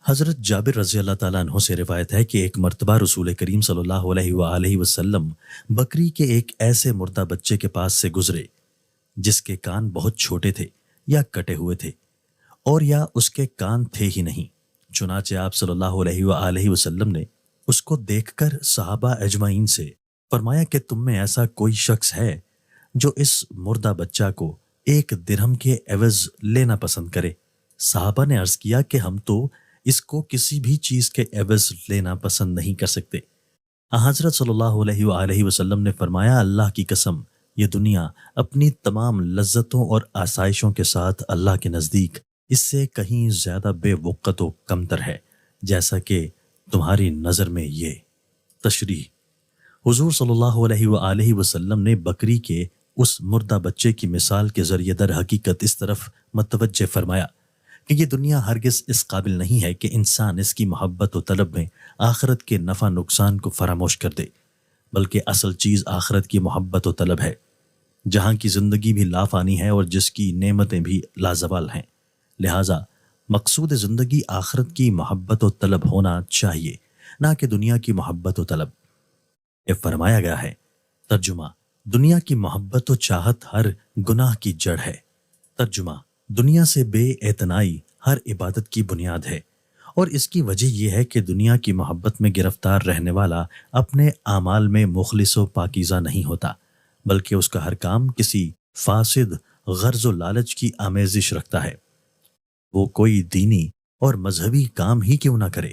حضرت جابر رضی اللہ تعالیٰ عنہ سے روایت ہے کہ ایک مرتبہ رسول کریم صلی اللہ علیہ وآلہ وسلم بکری کے ایک ایسے مردہ بچے کے پاس سے گزرے جس کے کان بہت چھوٹے تھے یا کٹے ہوئے تھے اور یا اس کے کان تھے ہی نہیں۔ چنانچہ آپ صلی اللہ علیہ وآلہ وسلم نے اس کو دیکھ کر صحابہ اجمعین سے فرمایا کہ تم میں ایسا کوئی شخص ہے جو اس مردہ بچہ کو 1 درہم کے عوض لینا پسند کرے؟ صحابہ نے عرض کیا کہ ہم تو اس کو کسی بھی چیز کے عوض لینا پسند نہیں کر سکتے۔ حضرت صلی اللہ علیہ وآلہ وسلم نے فرمایا، اللہ کی قسم، یہ دنیا اپنی تمام لذتوں اور آسائشوں کے ساتھ اللہ کے نزدیک اس سے کہیں زیادہ بے وقت و کمتر ہے، جیسا کہ تمہاری نظر میں یہ۔ تشریح: حضور صلی اللہ علیہ وآلہ وسلم نے بکری کے اس مردہ بچے کی مثال کے ذریعے در حقیقت اس طرف متوجہ فرمایا کہ یہ دنیا ہرگز اس قابل نہیں ہے کہ انسان اس کی محبت و طلب میں آخرت کے نفع نقصان کو فراموش کر دے، بلکہ اصل چیز آخرت کی محبت و طلب ہے، جہاں کی زندگی بھی لافانی ہے اور جس کی نعمتیں بھی لازوال ہیں۔ لہٰذا مقصود زندگی آخرت کی محبت و طلب ہونا چاہیے، نہ کہ دنیا کی محبت و طلب۔ یہ فرمایا گیا ہے۔ ترجمہ: دنیا کی محبت و چاہت ہر گناہ کی جڑ ہے۔ ترجمہ: دنیا سے بے اعتنائی ہر عبادت کی بنیاد ہے، اور اس کی وجہ یہ ہے کہ دنیا کی محبت میں گرفتار رہنے والا اپنے اعمال میں مخلص و پاکیزہ نہیں ہوتا، بلکہ اس کا ہر کام کسی فاسد غرض و لالچ کی آمیزش رکھتا ہے، وہ کوئی دینی اور مذہبی کام ہی کیوں نہ کرے۔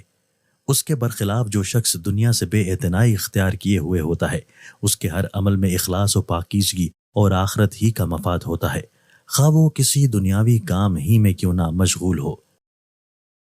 اس کے برخلاف جو شخص دنیا سے بے اعتنائی اختیار کیے ہوئے ہوتا ہے، اس کے ہر عمل میں اخلاص و پاکیزگی اور آخرت ہی کا مفاد ہوتا ہے، خواہ وہ کسی دنیاوی کام ہی میں کیوں نہ مشغول ہو۔